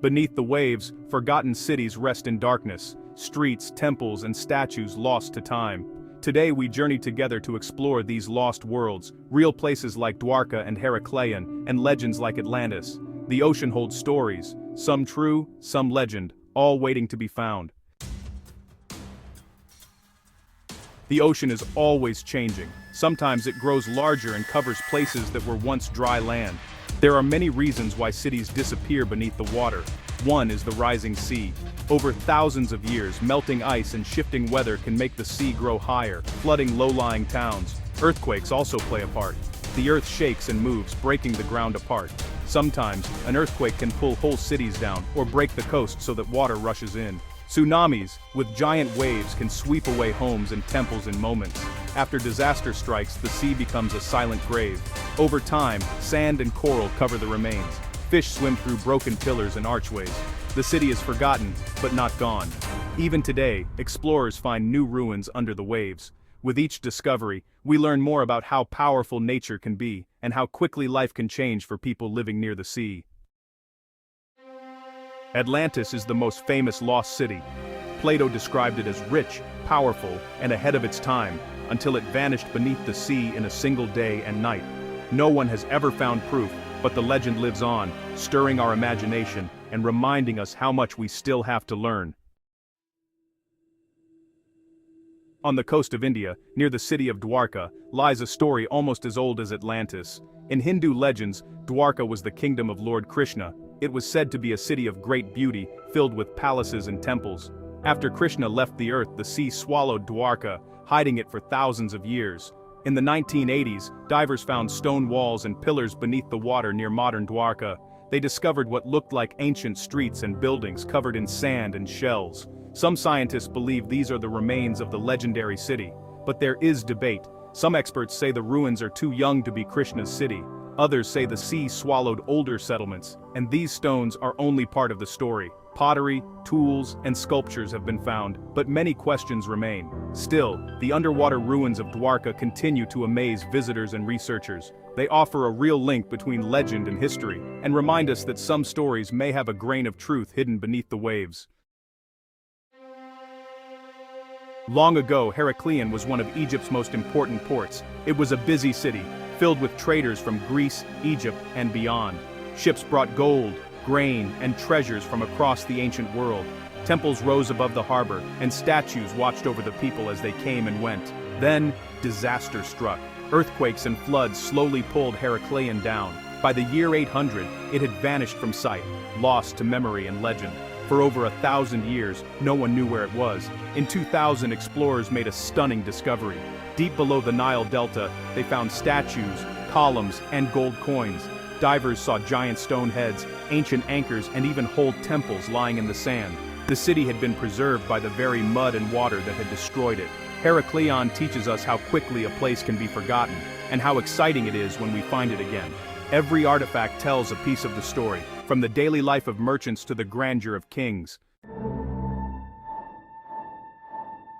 Beneath the waves, forgotten cities rest in darkness, streets, temples, and statues lost to time. Today we journey together to explore these lost worlds, real places like Dwarka and Heracleion, and legends like Atlantis. The ocean holds stories, some true, some legend, all waiting to be found. The ocean is always changing. Sometimes it grows larger and covers places that were once dry land. There are many reasons why cities disappear beneath the water. One is the rising sea. Over thousands of years, melting ice and shifting weather can make the sea grow higher, flooding low-lying towns. Earthquakes also play a part. The earth shakes and moves, breaking the ground apart. Sometimes, an earthquake can pull whole cities down or break the coast so that water rushes in. Tsunamis, with giant waves, can sweep away homes and temples in moments. After disaster strikes, the sea becomes a silent grave. Over time, sand and coral cover the remains. Fish swim through broken pillars and archways. The city is forgotten, but not gone. Even today, explorers find new ruins under the waves. With each discovery, we learn more about how powerful nature can be, and how quickly life can change for people living near the sea. Atlantis is the most famous lost city. Plato described it as rich, powerful, and ahead of its time, until it vanished beneath the sea in a single day and night. No one has ever found proof, but the legend lives on, stirring our imagination and reminding us how much we still have to learn. On the coast of India, near the city of Dwarka, lies a story almost as old as Atlantis. In Hindu legends, Dwarka was the kingdom of Lord Krishna. It was said to be a city of great beauty, filled with palaces and temples. After Krishna left the earth, the sea swallowed Dwarka, hiding it for thousands of years. In the 1980s, divers found stone walls and pillars beneath the water near modern Dwarka. They discovered what looked like ancient streets and buildings covered in sand and shells. Some scientists believe these are the remains of the legendary city, but there is debate. Some experts say the ruins are too young to be Krishna's city. Others say the sea swallowed older settlements, and these stones are only part of the story. Pottery, tools, and sculptures have been found, but many questions remain. Still, the underwater ruins of Dwarka continue to amaze visitors and researchers. They offer a real link between legend and history, and remind us that some stories may have a grain of truth hidden beneath the waves. Long ago, Heracleion was one of Egypt's most important ports. It was a busy city, filled with traders from Greece, Egypt, and beyond. Ships brought gold, grain, and treasures from across the ancient world. Temples rose above the harbor, and statues watched over the people as they came and went. Then, disaster struck. Earthquakes and floods slowly pulled Heracleion down. By the year 800, it had vanished from sight, lost to memory and legend. For over 1,000 years, no one knew where it was. In 2000, explorers made a stunning discovery. Deep below the Nile Delta, they found statues, columns, and gold coins. Divers saw giant stone heads, ancient anchors, and even whole temples lying in the sand. The city had been preserved by the very mud and water that had destroyed it. Heracleion teaches us how quickly a place can be forgotten, and how exciting it is when we find it again. Every artifact tells a piece of the story, from the daily life of merchants to the grandeur of kings.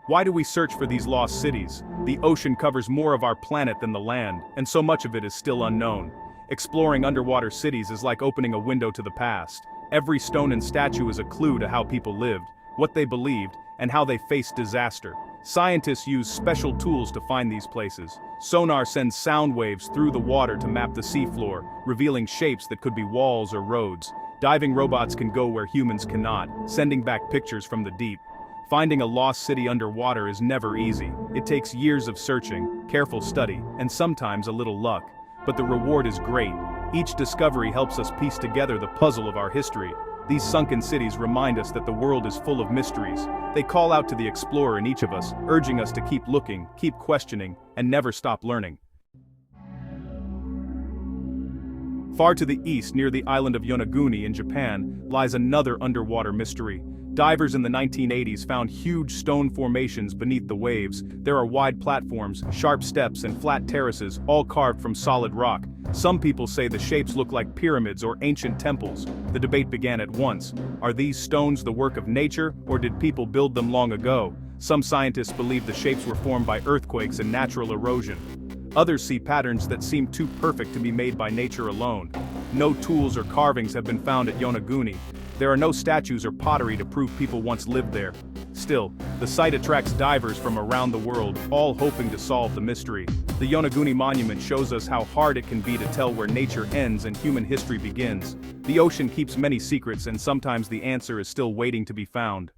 Why do we search for these lost cities? The ocean covers more of our planet than the land, and so much of it is still unknown. Exploring underwater cities is like opening a window to the past. Every stone and statue is a clue to how people lived, what they believed, and how they faced disaster. Scientists use special tools to find these places. Sonar sends sound waves through the water to map the seafloor, revealing shapes that could be walls or roads. Diving robots can go where humans cannot, sending back pictures from the deep. Finding a lost city underwater is never easy. It takes years of searching, careful study, and sometimes a little luck. But the reward is great. Each discovery helps us piece together the puzzle of our history. These sunken cities remind us that the world is full of mysteries. They call out to the explorer in each of us, urging us to keep looking, keep questioning, and never stop learning. Far to the east, near the island of Yonaguni in Japan, lies another underwater mystery. Divers in the 1980s found huge stone formations beneath the waves. There are wide platforms, sharp steps, and flat terraces, all carved from solid rock. Some people say the shapes look like pyramids or ancient temples. The debate began at once. Are these stones the work of nature, or did people build them long ago? Some scientists believe the shapes were formed by earthquakes and natural erosion. Others see patterns that seem too perfect to be made by nature alone. No tools or carvings have been found at Yonaguni. There are no statues or pottery to prove people once lived there. Still, the site attracts divers from around the world, all hoping to solve the mystery. The Yonaguni Monument shows us how hard it can be to tell where nature ends and human history begins. The ocean keeps many secrets, and sometimes the answer is still waiting to be found.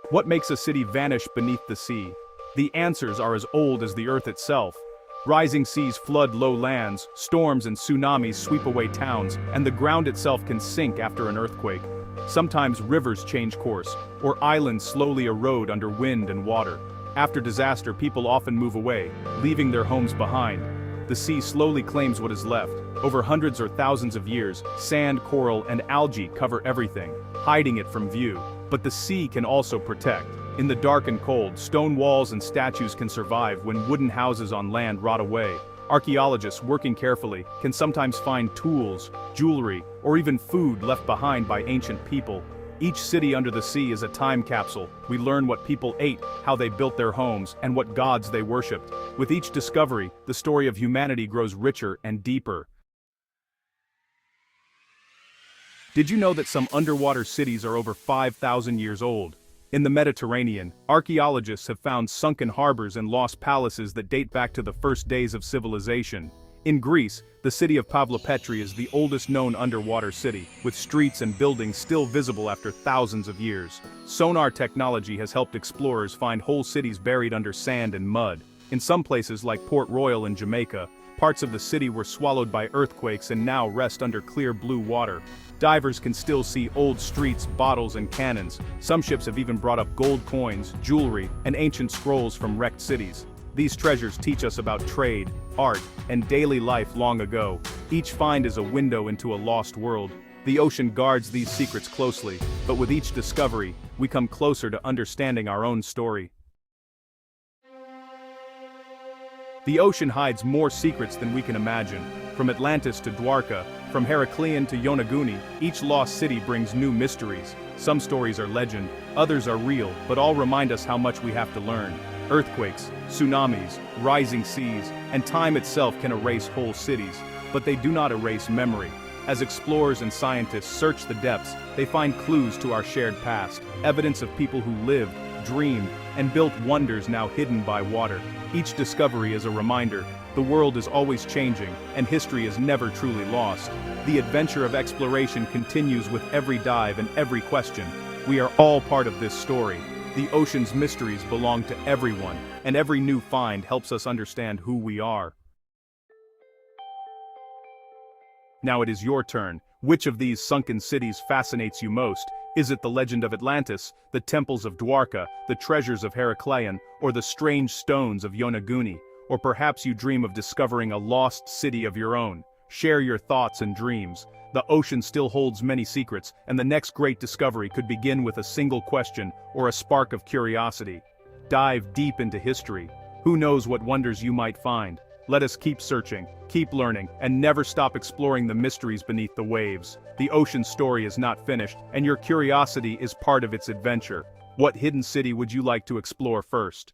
What makes a city vanish beneath the sea? The answers are as old as the earth itself. Rising seas flood low lands, storms and tsunamis sweep away towns, and the ground itself can sink after an earthquake. Sometimes rivers change course, or islands slowly erode under wind and water. After disaster, people often move away, leaving their homes behind. The sea slowly claims what is left. Over hundreds or thousands of years, sand, coral, and algae cover everything, hiding it from view. But the sea can also protect. In the dark and cold, stone walls and statues can survive when wooden houses on land rot away. Archaeologists, working carefully, can sometimes find tools, jewelry, or even food left behind by ancient people. Each city under the sea is a time capsule. We learn what people ate, how they built their homes, and what gods they worshipped. With each discovery, the story of humanity grows richer and deeper. Did you know that some underwater cities are over 5,000 years old? In the Mediterranean, archaeologists have found sunken harbors and lost palaces that date back to the first days of civilization. In Greece, the city of Pavlopetri is the oldest known underwater city, with streets and buildings still visible after thousands of years. Sonar technology has helped explorers find whole cities buried under sand and mud. In some places like Port Royal in Jamaica, parts of the city were swallowed by earthquakes and now rest under clear blue water. Divers can still see old streets, bottles, and cannons. Some ships have even brought up gold coins, jewelry, and ancient scrolls from wrecked cities. These treasures teach us about trade, art, and daily life long ago. Each find is a window into a lost world. The ocean guards these secrets closely, but with each discovery, we come closer to understanding our own story. The ocean hides more secrets than we can imagine. From Atlantis to Dwarka, from Heracleion to Yonaguni, each lost city brings new mysteries. Some stories are legend, others are real, but all remind us how much we have to learn. Earthquakes, tsunamis, rising seas, and time itself can erase whole cities, but they do not erase memory. As explorers and scientists search the depths, they find clues to our shared past, evidence of people who lived, dreamed, and built wonders now hidden by water. Each discovery is a reminder. The world is always changing, and history is never truly lost. The adventure of exploration continues with every dive and every question. We are all part of this story. The ocean's mysteries belong to everyone, and every new find helps us understand who we are. Now it is your turn. Which of these sunken cities fascinates you most? Is it the legend of Atlantis, the temples of Dwarka, the treasures of Heracleion, or the strange stones of Yonaguni? Or perhaps you dream of discovering a lost city of your own. Share your thoughts and dreams. The ocean still holds many secrets, and the next great discovery could begin with a single question or a spark of curiosity. Dive deep into history. Who knows what wonders you might find? Let us keep searching, keep learning, and never stop exploring the mysteries beneath the waves. The ocean story is not finished, and your curiosity is part of its adventure. What hidden city would you like to explore first?